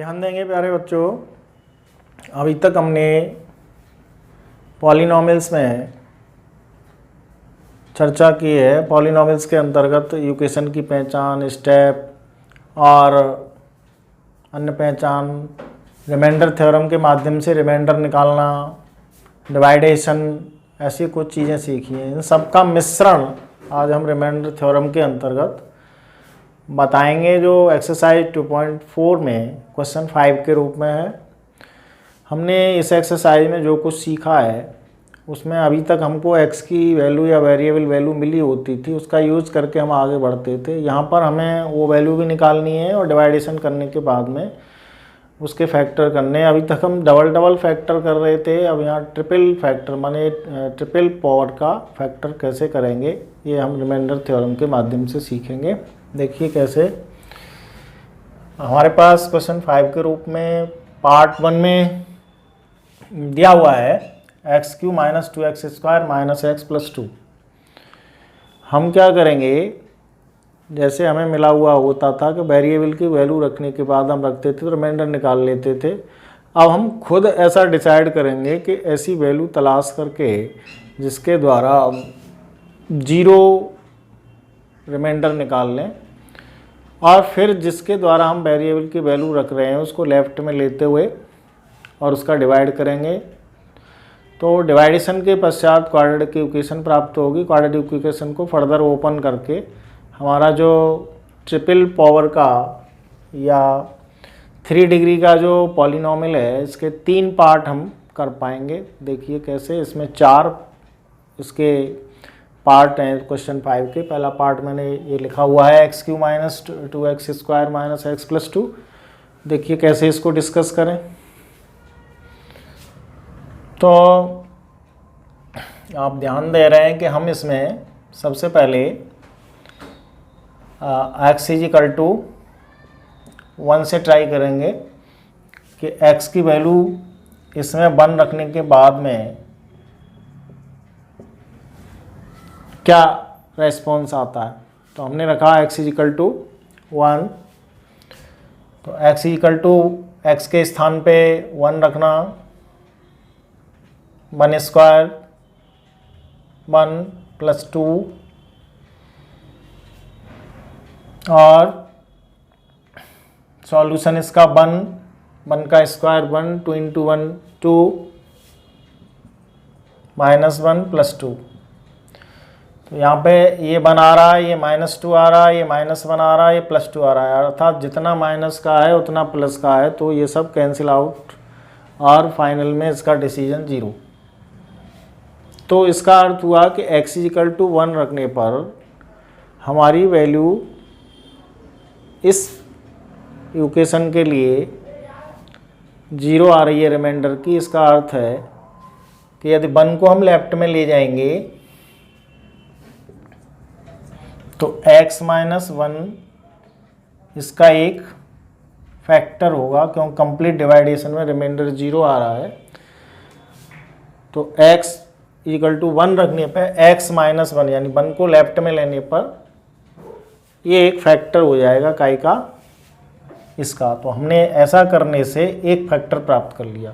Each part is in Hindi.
ध्यान देंगे प्यारे बच्चों, अभी तक हमने पॉलिनॉमियल्स में चर्चा की है। पॉलिनॉमियल्स के अंतर्गत इक्वेशन की पहचान, स्टेप और अन्य पहचान, रिमाइंडर थ्योरम के माध्यम से रिमाइंडर निकालना, डिवाइडेशन, ऐसी कुछ चीज़ें सीखी हैं। इन सब का मिश्रण आज हम रिमाइंडर थ्योरम के अंतर्गत बताएंगे, जो एक्सरसाइज 2.4 में क्वेश्चन 5 के रूप में है। हमने इस एक्सरसाइज में जो कुछ सीखा है उसमें अभी तक हमको x की वैल्यू या वेरिएबल वैल्यू मिली होती थी, उसका यूज़ करके हम आगे बढ़ते थे। यहाँ पर हमें वो वैल्यू भी निकालनी है और डिवाइडेशन करने के बाद में उसके फैक्टर करने। अभी तक हम डबल फैक्टर कर रहे थे, अब यहाँ ट्रिपल फैक्टर माने ट्रिपल पावर का फैक्टर कैसे करेंगे ये हम रिमाइंडर थ्योरम के माध्यम से सीखेंगे। देखिए कैसे। हमारे पास क्वेश्चन 5 के रूप में पार्ट 1 में दिया हुआ है x³ - 2x² - x + 2। हम क्या करेंगे, जैसे हमें मिला हुआ होता था कि वेरिएबल की वैल्यू रखने के बाद हम रखते थे तो रिमाइंडर निकाल लेते थे। अब हम खुद ऐसा डिसाइड करेंगे कि ऐसी वैल्यू तलाश करके जिसके द्वारा हम 0 रिमाइंडर निकाल लें, और फिर जिसके द्वारा हम वेरिएबल की वैल्यू रख रहे हैं उसको लेफ्ट में लेते हुए और उसका डिवाइड करेंगे। तो डिवाइडेशन के पश्चात क्वाड्रेटिक इक्वेशन प्राप्त होगी। क्वाड्रेटिक इक्वेशन को फर्दर ओपन करके हमारा जो ट्रिपल पावर का या 3 डिग्री का जो पॉलिनॉमियल है, इसके 3 पार्ट हम कर पाएंगे। देखिए कैसे। इसमें 4 इसके पार्ट हैं क्वेश्चन 5 के। पहला पार्ट मैंने ये लिखा हुआ है x³ - 2x² - x + 2। देखिए कैसे इसको डिस्कस करें। तो आप ध्यान दे रहे हैं कि हम इसमें सबसे पहले x = 1 से ट्राई करेंगे कि x की वैल्यू इसमें 1 रखने के बाद में क्या रेस्पॉन्स आता है। तो हमने रखा x = 1। तो x के स्थान पे 1 रखना, 1² 1 + 2 और सॉल्यूशन इसका 1 का स्क्वायर 1, 2 × 1 2 -1 + 2। तो यहाँ पे ये 1 आ रहा है, ये -2 आ रहा है, ये -1 आ रहा है, ये +2 आ रहा है, अर्थात जितना माइनस का है उतना प्लस का है। तो ये सब कैंसिल आउट और फाइनल में इसका डिसीजन 0। तो इसका अर्थ हुआ कि x = 1 रखने पर हमारी वैल्यू इस इक्वेशन के लिए 0 आ रही है रिमाइंडर की। इसका अर्थ है कि यदि 1 को हम लेफ्ट में ले जाएंगे तो x - 1 इसका एक फैक्टर होगा, क्योंकि कंप्लीट डिवाइडेशन में रिमाइंडर 0 आ रहा है। तो x = 1 रखने पर x - 1 यानी 1 को लेफ्ट में लेने पर ये एक फैक्टर हो जाएगा काई का इसका। तो हमने ऐसा करने से एक फैक्टर प्राप्त कर लिया।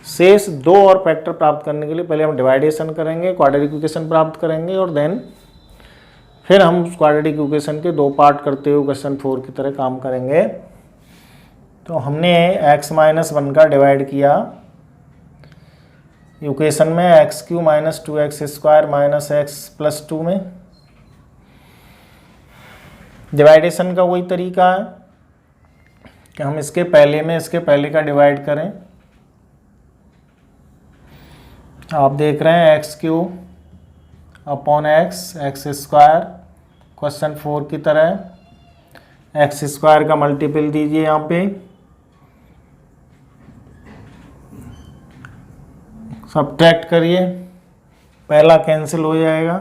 शेष 2 और फैक्टर प्राप्त करने के लिए पहले हम डिवाइडेशन करेंगे, क्वाड्रेटिक इक्वेशन प्राप्त करेंगे और देन फिर हम उस क्वाड्रेटिक इक्वेशन के 2 पार्ट करते हुए क्वेश्चन 4 की तरह काम करेंगे। तो हमने x - 1 का डिवाइड किया इक्वेशन में x³ - 2x² - x + 2 में। डिवाइडेशन का वही तरीका है कि हम इसके पहले में इसके पहले का डिवाइड करें। आप देख रहे हैं x³ / x² क्वेश्चन 4 की तरह x² का मल्टीपल दीजिए यहाँ पे, सब्ट्रैक्ट करिए, पहला कैंसिल हो जाएगा,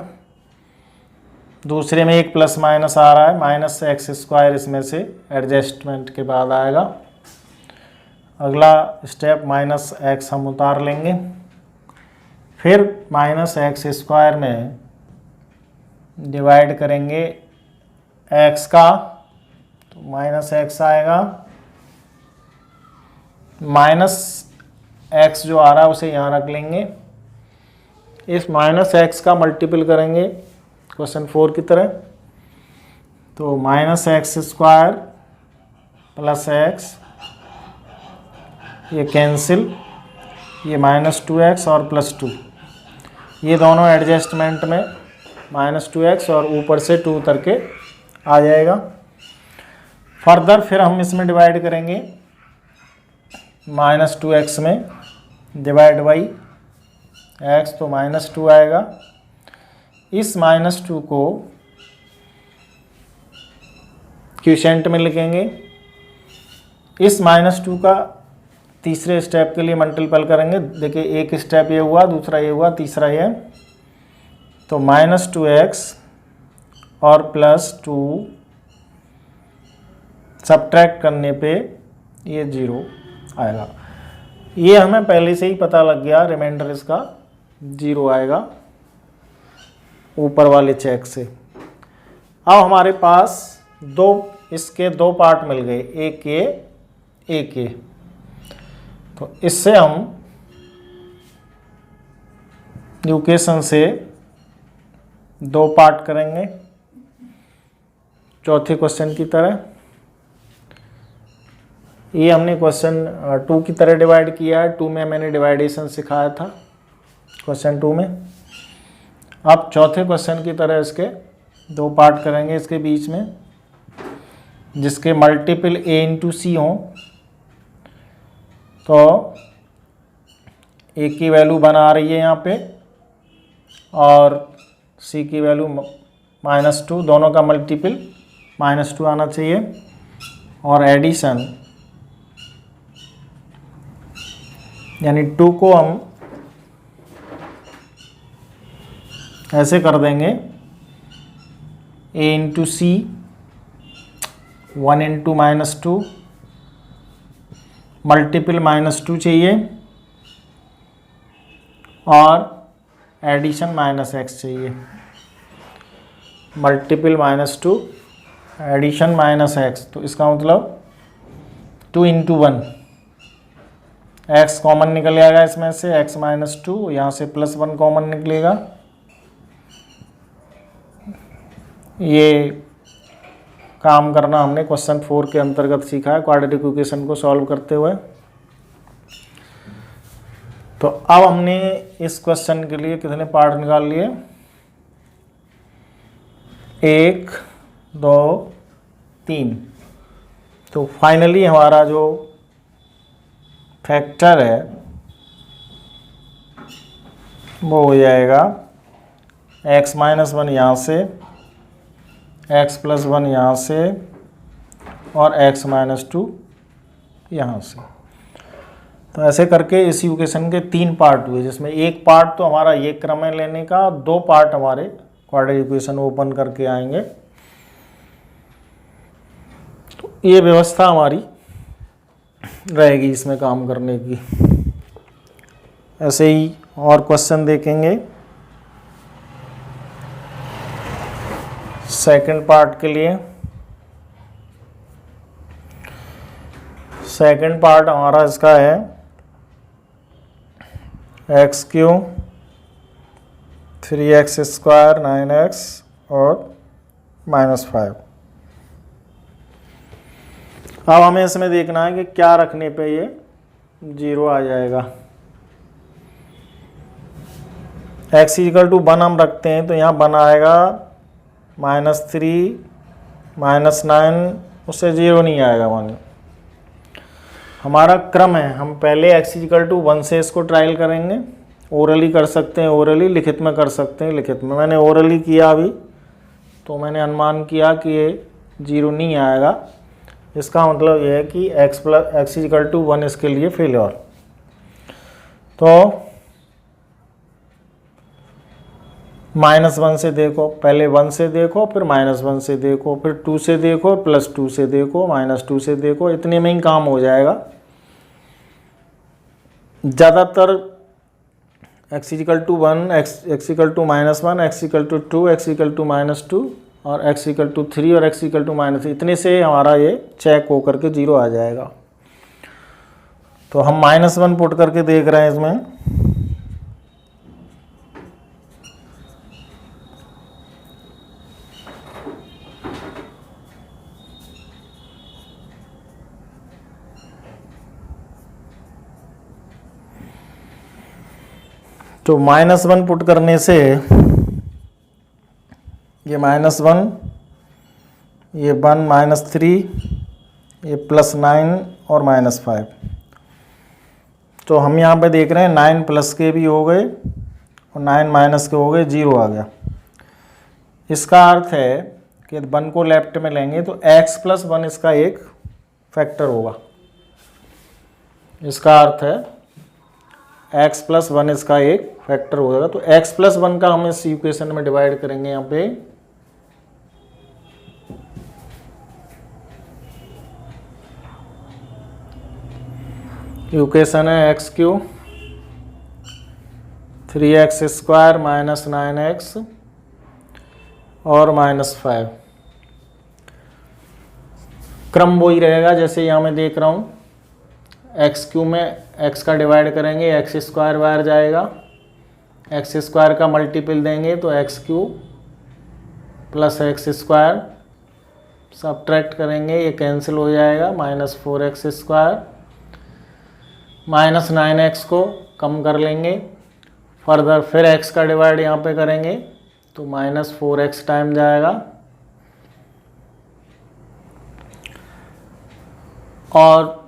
दूसरे में एक प्लस माइनस आ रहा है, -x² इसमें से एडजस्टमेंट के बाद आएगा। अगला स्टेप -x हम उतार लेंगे, फिर -x² में डिवाइड करेंगे x का, तो -x आएगा, माइनस एक्स जो आ रहा है उसे यहाँ रख लेंगे, इस माइनस एक्स का मल्टीपल करेंगे क्वेश्चन 4 की तरह, तो minus x square plus x, ये कैंसिल, ये माइनस 2x और प्लस 2, ये दोनों एडजस्टमेंट में माइनस 2x और ऊपर से 2 उतर के आ जाएगा। फर्दर फिर हम इसमें डिवाइड करेंगे, माइनस 2x में डिवाइड बाई x, तो माइनस 2 आएगा। इस माइनस 2 को क्वोशिएंट में लिखेंगे, इस माइनस 2 का तीसरे स्टेप के लिए मल्टीपल करेंगे। देखिए एक स्टेप ये हुआ, दूसरा ये हुआ, तीसरा ये, तो माइनस 2x और प्लस 2 सब्ट्रैक्ट करने पे ये 0 आएगा। ये हमें पहले से ही पता लग गया, रिमाइंडर इसका 0 आएगा ऊपर वाले चेक से। अब हमारे पास इसके दो पार्ट मिल गए, एक ये एक ये, तो इससे हम इक्वेशन से 2 पार्ट करेंगे चौथे क्वेश्चन की तरह। ये हमने क्वेश्चन 2 की तरह डिवाइड किया है, 2 में मैंने डिवाइडेशन सिखाया था क्वेश्चन 2 में। अब चौथे क्वेश्चन की तरह इसके 2 पार्ट करेंगे इसके बीच में, जिसके मल्टीपल a इंटू सी हों, तो a की वैल्यू 1 आ रही है यहाँ पे और c की वैल्यू -2, दोनों का मल्टीपल -2 आना चाहिए। और एडिशन यानी 2 को हम ऐसे कर देंगे, a into C 1 into -2, multiple -2 चाहिए और एडिशन -x चाहिए। मल्टीपल -2 एडिशन -x, तो इसका मतलब 2 इंटू 1, x कॉमन निकल आएगा इसमें से, x -2, यहाँ से +1 कॉमन निकलेगा। ये काम करना हमने क्वेश्चन 4 के अंतर्गत सीखा है क्वाड्रेटिक इक्वेशन को सॉल्व करते हुए। तो अब हमने इस क्वेश्चन के लिए कितने पार्ट निकाल लिए, 1 2 3। तो फाइनली हमारा जो फैक्टर है वो हो जाएगा x -1 यहाँ से, x + 1 यहाँ से और x -2 यहाँ से। तो ऐसे करके इस इक्वेशन के 3 पार्ट हुए, जिसमें एक पार्ट तो हमारा ये क्रम है लेने का, 2 पार्ट हमारे क्वाड्रेटिक इक्वेशन ओपन करके आएंगे। तो ये व्यवस्था हमारी रहेगी इसमें काम करने की। ऐसे ही और क्वेश्चन देखेंगे सेकंड पार्ट के लिए। सेकंड पार्ट हमारा इसका है x³ 3x² 9x और -5। अब हमें इसमें देखना है कि क्या रखने पे ये 0 आ जाएगा। x = 1 हम रखते हैं तो यहाँ 1 आएगा, -3 -9, उससे 0 नहीं आएगा। मान हमारा क्रम है, हम पहले x = 1 से इसको ट्रायल करेंगे। ओरली कर सकते हैं, ओरली लिखित में कर सकते हैं, लिखित में मैंने ओरली किया अभी, तो मैंने अनुमान किया कि ये 0 नहीं आएगा। इसका मतलब ये है कि x = 1 इसके लिए फेलियर। तो -1 से देखो, पहले 1 से देखो, फिर -1 से देखो, फिर 2 से देखो, +2 से देखो, -2 से देखो, इतने में ही काम हो जाएगा। ज़्यादातर x = 1, x = -1, x = 2, x = -2 और x = 3 और x = -, इतने से हमारा ये चेक होकर के 0 आ जाएगा। तो हम -1 पुट करके देख रहे हैं इसमें। तो -1 पुट करने से ये -1, ये 1 -3, ये +9 और -5। तो हम यहाँ पे देख रहे हैं 9 प्लस के भी हो गए और 9 माइनस के हो गए, 0 आ गया। इसका अर्थ है कि 1 को लेफ्ट में लेंगे तो x + 1 इसका एक फैक्टर होगा। इसका अर्थ है x + 1 इसका एक फैक्टर हो जाएगा। तो x + 1 का हम इस इक्वेशन में डिवाइड करेंगे। यहाँ पे इक्वेशन है x³ 3x² - 9x और -5। क्रम वही रहेगा जैसे यहाँ मैं देख रहा हूँ। x³ में x का डिवाइड करेंगे, x² बाहर जाएगा, x² का मल्टीपल देंगे तो x³ + x², सब्ट्रैक्ट करेंगे, ये कैंसिल हो जाएगा, -4x², -9x को कम कर लेंगे, फर्दर फिर x का डिवाइड यहाँ पे करेंगे तो -4x टाइम जाएगा और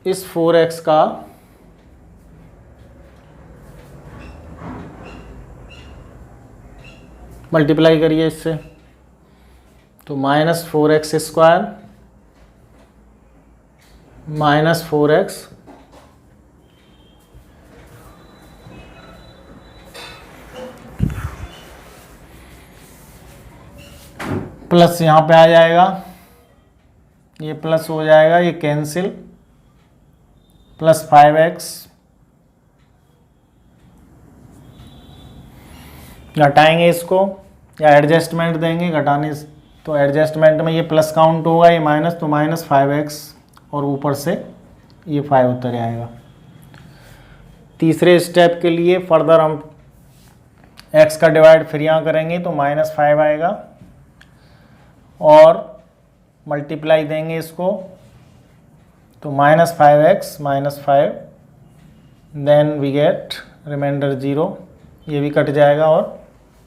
इस 4x का मल्टीप्लाई करिए इससे तो -4x² -4x प्लस यहाँ पे आ जाएगा, ये प्लस हो जाएगा, ये कैंसिल, +5x, घटाएंगे इसको या एडजस्टमेंट देंगे घटाने, तो एडजस्टमेंट में ये प्लस काउंट होगा, ये माइनस, तो -5x और ऊपर से ये 5 उतर आएगा। तीसरे स्टेप के लिए फर्दर हम x का डिवाइड फिर यहाँ करेंगे तो -5 आएगा और मल्टीप्लाई देंगे इसको तो -5x -5, then we get reminder 0, ये भी कट जाएगा और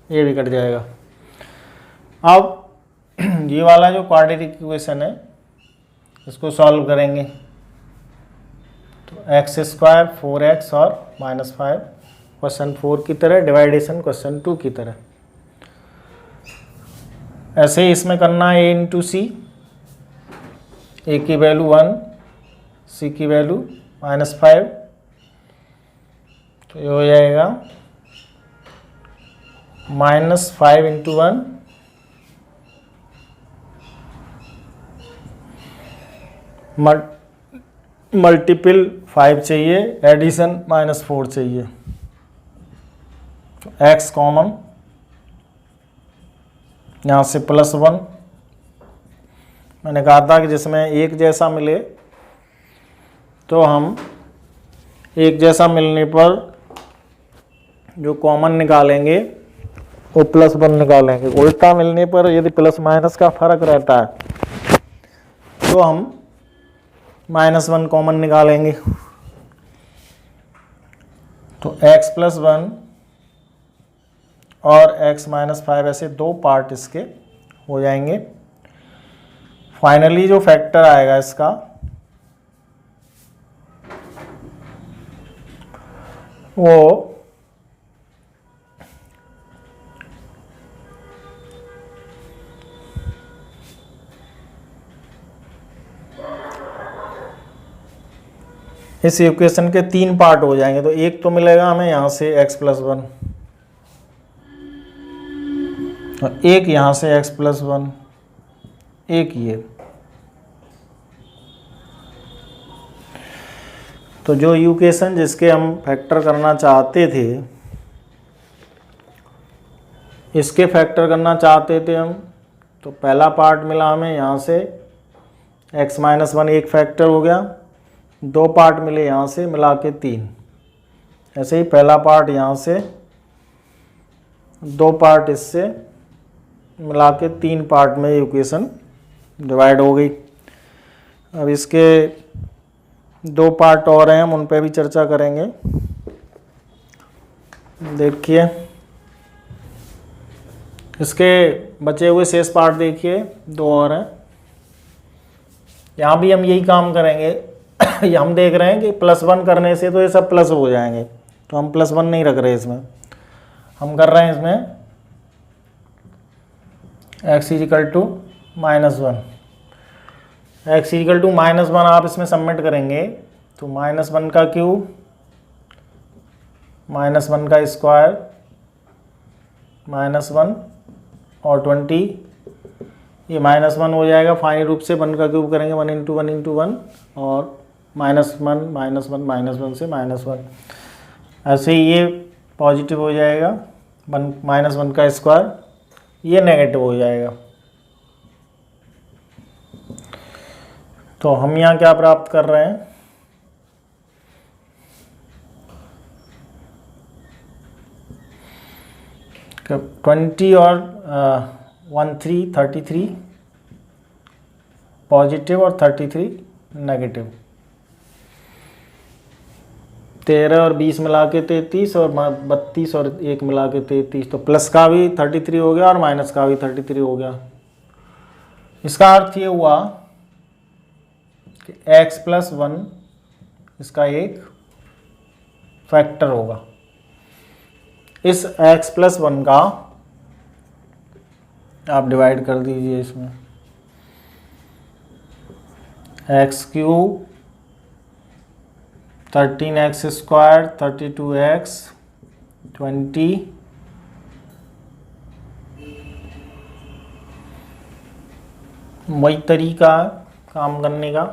ये भी कट जाएगा। अब ये वाला जो क्वाड्रेटिक इक्वेशन है इसको सॉल्व करेंगे तो x² 4x और -5 क्वेश्चन 4 की तरह, डिवाइडेशन क्वेश्चन 2 की तरह। ऐसे ही इसमें करना है a × c, a की वैल्यू 1, c की वैल्यू -5, तो ये हो जाएगा -5 × 1 मल्टीपल 5 चाहिए, एडिशन -4 चाहिए, तो x कॉमन, यहाँ से +1। मैंने कहा था कि जिसमें एक जैसा मिले तो हम एक जैसा मिलने पर जो कॉमन निकालेंगे वो +1 निकालेंगे। उल्टा मिलने पर यदि प्लस माइनस का फर्क रहता है तो हम -1 कॉमन निकालेंगे। तो x + 1 और x -5 ऐसे दो पार्ट इसके हो जाएंगे। फाइनली जो फैक्टर आएगा इसका वो इस इक्वेशन के 3 पार्ट हो जाएंगे। तो एक तो मिलेगा हमें यहाँ से x + 1 और एक यहाँ से x + 1, एक ये। तो जो इक्वेशन जिसके हम फैक्टर करना चाहते थे, इसके फैक्टर करना चाहते थे हम, तो पहला पार्ट मिला हमें यहाँ से x - 1 एक फैक्टर हो गया, 2 पार्ट मिले यहाँ से मिला के 3। ऐसे ही पहला पार्ट यहाँ से, 2 पार्ट इससे मिला के 3 पार्ट में इक्वेशन डिवाइड हो गई। अब इसके 2 पार्ट और हैं, हम उन पर भी चर्चा करेंगे। देखिए इसके बचे हुए शेष पार्ट देखिए, 2 और हैं। यहाँ भी हम यही काम करेंगे। ये हम देख रहे हैं कि +1 करने से तो ये सब प्लस हो जाएंगे, तो हम +1 नहीं रख रहे इसमें, हम कर रहे हैं इसमें x = -1। x = -1 आप इसमें सबमिट करेंगे तो -1 का क्यूब, -1 का स्क्वायर, -1 और 20, ये -1 हो जाएगा। फाइनल रूप से 1 का क्यूब करेंगे 1 × 1 × 1 और -1 -1 से -1। ऐसे ही ये पॉजिटिव हो जाएगा, -1 का स्क्वायर, ये नेगेटिव हो जाएगा। तो हम यहाँ क्या प्राप्त कर रहे हैं, कि 20 और 33 पॉजिटिव और 33 नेगेटिव। 13 और 20 मिला के 33 और 32 और 1 मिला के 33, तो प्लस का भी 33 हो गया और माइनस का भी 33 हो गया। इसका अर्थ ये हुआ कि x + 1 इसका एक फैक्टर होगा। इस x + 1 का आप डिवाइड कर दीजिए इसमें, x³ 13x² 32x 20 वही तरीका काम करने का।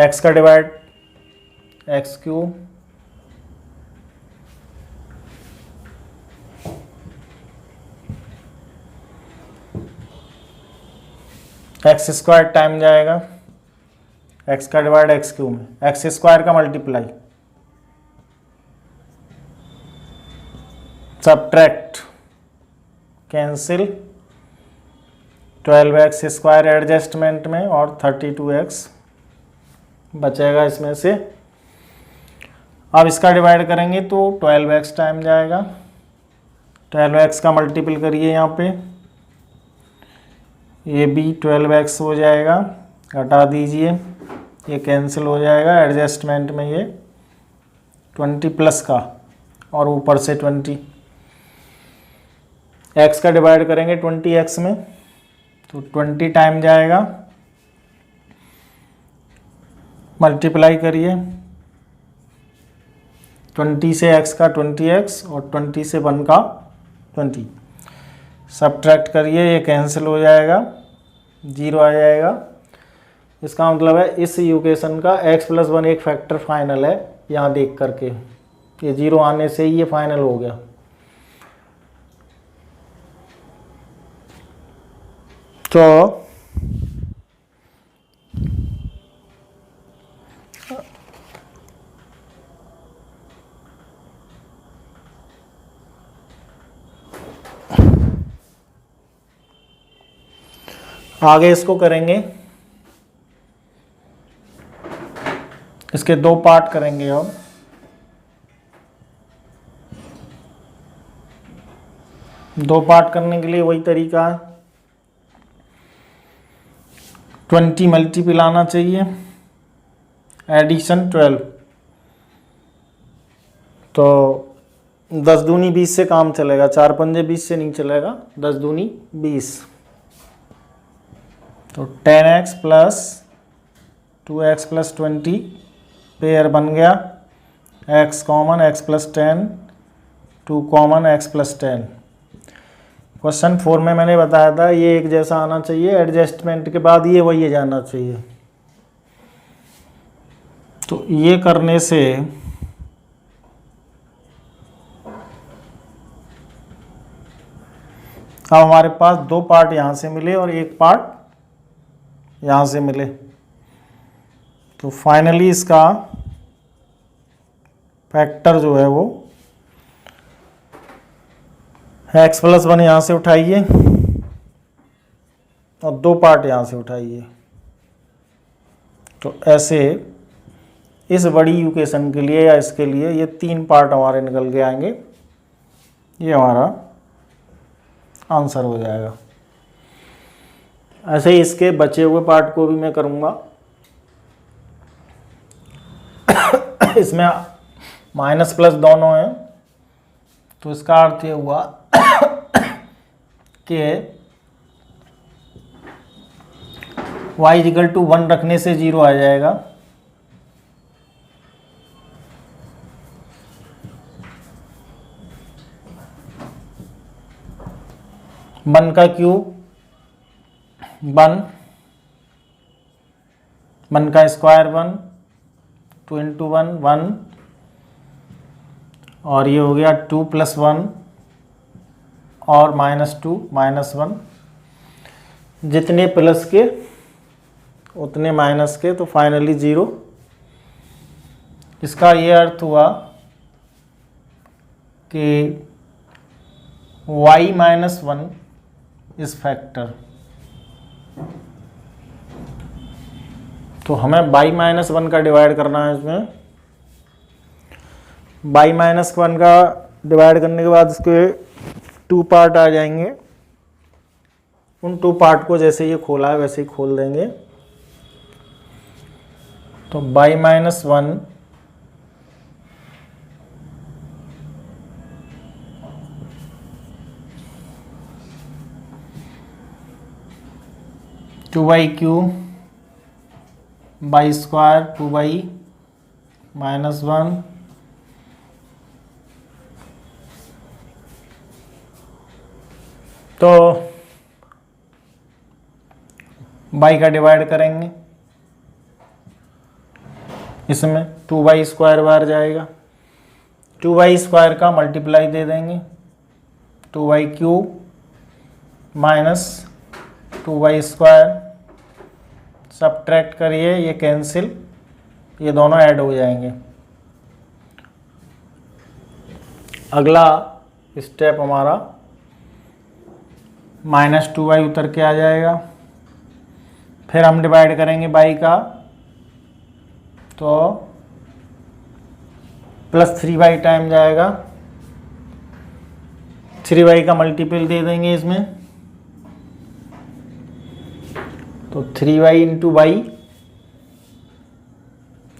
x का डिवाइड x³ x² टाइम जाएगा, x का डिवाइड x³ में, x² का multiply, subtract, cancel, 12x² adjustment में और 32x बचेगा इसमें से। अब इसका डिवाइड करेंगे तो 12x टाइम जाएगा, 12x का मल्टीपल करिए यहाँ पे, ये भी 12x हो जाएगा, घटा दीजिए, ये कैंसिल हो जाएगा। एडजस्टमेंट में ये 20 प्लस का और ऊपर से 20, x का डिवाइड करेंगे 20x में तो 20 टाइम जाएगा, मल्टीप्लाई करिए, 20 से x का 20x और 20 से 1 का 20, सब्ट्रैक्ट करिए, ये कैंसिल हो जाएगा, 0 आ जाएगा। इसका मतलब है इस इक्वेशन का x + 1 एक फैक्टर फाइनल है। यहाँ देख करके ये 0 आने से ही ये फाइनल हो गया। तो आगे इसको करेंगे, इसके 2 पार्ट करेंगे। अब दो पार्ट करने के लिए वही तरीका है, 20 मल्टीपल आना चाहिए, एडिशन 12, तो 10 दूनी 20 से काम चलेगा, 4 पंजे 20 से नहीं चलेगा, 10 दूनी 20, तो 10x + 2x + 20 पेयर बन गया, x common x + 10, 2 common x + 10। Question 4 में मैंने बताया था ये एक जैसा आना चाहिए, एडजस्टमेंट के बाद ये वही जाना चाहिए। तो ये करने से अब हमारे पास 2 पार्ट यहाँ से मिले और एक पार्ट यहाँ से मिले। तो फाइनली इसका फैक्टर जो है वो x+1 यहाँ से उठाइए और 2 पार्ट यहाँ से उठाइए। तो ऐसे इस बड़ी इक्वेशन के लिए या इसके लिए ये 3 पार्ट हमारे निकल के आएंगे। ये हमारा आंसर हो जाएगा। ऐसे ही इसके बचे हुए पार्ट को भी मैं करूँगा। इसमें माइनस प्लस दोनों हैं, तो इसका अर्थ ये हुआ कि y=1 रखने से 0 आ जाएगा। वन का क्यूब 1, 1 का स्क्वायर 1, 2 इंटू 1 1, और ये हो गया 2 + 1 और -2 -1। जितने प्लस के उतने माइनस के, तो फाइनली 0। इसका ये अर्थ हुआ कि y-1 इस फैक्टर। तो हमें y-1 का डिवाइड करना है। इसमें y-1 का डिवाइड करने के बाद इसके 2 पार्ट आ जाएंगे। उन 2 पार्ट को जैसे ये खोला है वैसे ही खोल देंगे। तो y-1 2y³ y² 2y-1 तो y का डिवाइड करेंगे, इसमें 2y² बार जाएगा। 2y² का मल्टीप्लाई दे देंगे, 2y³ - 2y²। सब्ट्रैक्ट करिए, ये कैंसिल, ये दोनों ऐड हो जाएंगे। अगला स्टेप हमारा -2y उतर के आ जाएगा। फिर हम डिवाइड करेंगे y का, तो +3y टाइम जाएगा। 3y का मल्टीपल दे देंगे इसमें, तो 3y into y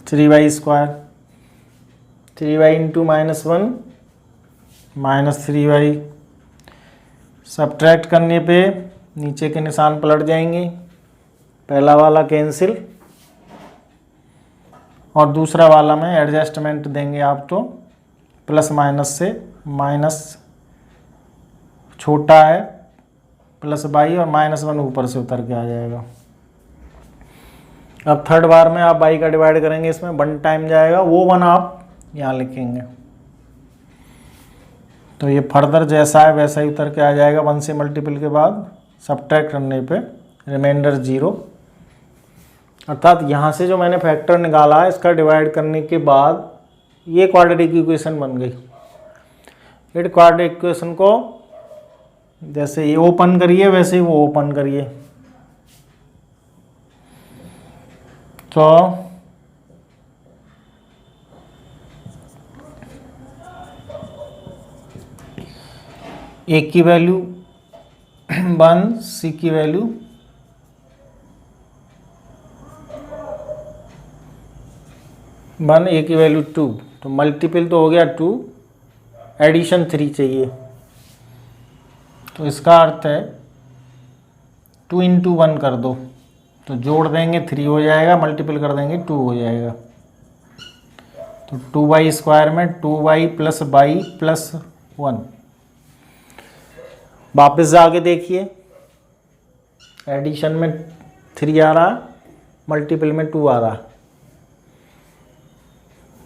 3y²। 3y into -1 -3y। Subtract करने पे नीचे के निशान पलट जाएंगे, पहला वाला कैंसिल और दूसरा वाला में एडजस्टमेंट देंगे आप। तो प्लस माइनस से माइनस छोटा है प्लस y और -1 ऊपर से उतर के आ जाएगा। अब थर्ड बार में आप y का डिवाइड करेंगे, इसमें 1 टाइम जाएगा, वो 1 आप यहाँ लिखेंगे। तो ये फर्दर जैसा है वैसा ही उतर के आ जाएगा 1 से मल्टीपल के बाद। सब्ट्रैक्ट करने पे रिमाइंडर 0। अर्थात यहाँ से जो मैंने फैक्टर निकाला है इसका डिवाइड करने के बाद ये क्वाड्रेटिक इक्वेशन बन गई। ये क्वाड्रेटिक इक्वेशन को जैसे ये ओपन करिए वैसे ही वो ओपन करिए। तो ए की वैल्यू 1, सी की वैल्यू 1, ए की वैल्यू 2। तो मल्टीपल तो हो गया 2, एडिशन 3 चाहिए। तो इसका अर्थ है 2 इंटू 1 कर दो, तो जोड़ देंगे 3 हो जाएगा, मल्टीपल कर देंगे 2 हो जाएगा। तो 2y² में 2y + y + 1। वापस जाके देखिए, एडिशन में 3 आ रहा, मल्टीपल में 2 आ रहा।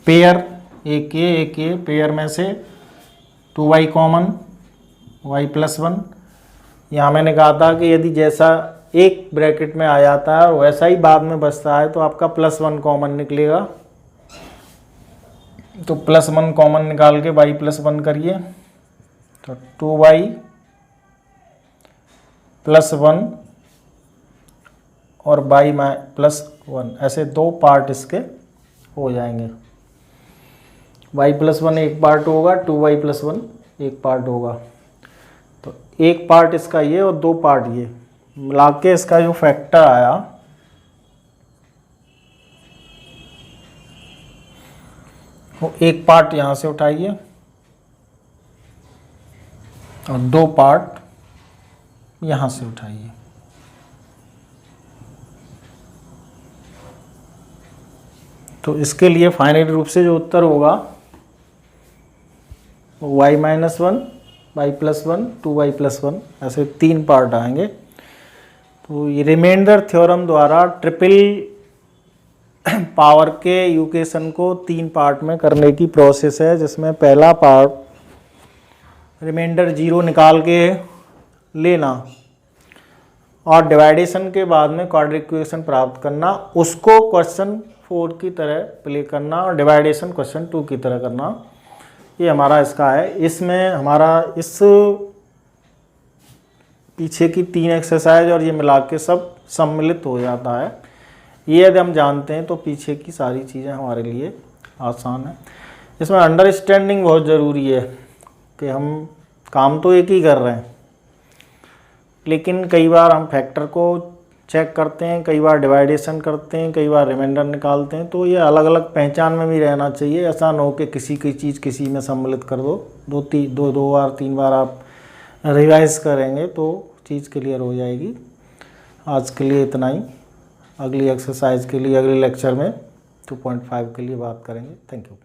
पेयर एक ए पेयर में से 2y कॉमन, y + 1। यहाँ मैंने कहा था कि यदि जैसा एक ब्रैकेट में आ जाता है और वैसा ही बाद में बचता है, तो आपका +1 कॉमन निकलेगा। तो +1 कॉमन निकाल के y +1 करिए, तो 2y +1 और y +1, ऐसे दो पार्ट इसके हो जाएंगे। y +1 एक पार्ट होगा, 2y +1 एक पार्ट होगा। तो एक पार्ट इसका ये और दो पार्ट ये मिला के इसका जो फैक्टर आया वो एक पार्ट यहाँ से उठाइए और दो पार्ट यहाँ से उठाइए। तो इसके लिए फाइनल रूप से जो उत्तर होगा वो y -1, y +1, 2y +1, ऐसे तीन पार्ट आएंगे। तो ये रिमाइंडर थ्योरम द्वारा ट्रिपल पावर के इक्वेशन को तीन पार्ट में करने की प्रोसेस है, जिसमें पहला पार्ट रिमाइंडर 0 निकाल के लेना और डिवाइडेशन के बाद में क्वाड्रेटिक इक्वेशन प्राप्त करना, उसको क्वेश्चन 4 की तरह प्ले करना और डिवाइडेशन क्वेश्चन 2 की तरह करना। ये हमारा इसका है। इसमें हमारा इस पीछे की 3 एक्सरसाइज और ये मिला के सब सम्मिलित हो जाता है। ये यदि हम जानते हैं तो पीछे की सारी चीज़ें हमारे लिए आसान है। इसमें अंडरस्टैंडिंग बहुत ज़रूरी है कि हम काम तो एक ही कर रहे हैं, लेकिन कई बार हम फैक्टर को चेक करते हैं, कई बार डिवाइडेशन करते हैं, कई बार रिमाइंडर निकालते हैं। तो ये अलग अलग पहचान में भी रहना चाहिए। ऐसा ना हो कि किसी की चीज़ किसी में सम्मिलित कर दो। दो बार 3 बार आप रिवाइज करेंगे तो चीज़ क्लियर हो जाएगी। आज के लिए इतना ही। अगली एक्सरसाइज के लिए अगले लेक्चर में 2.5 के लिए बात करेंगे। Thank you.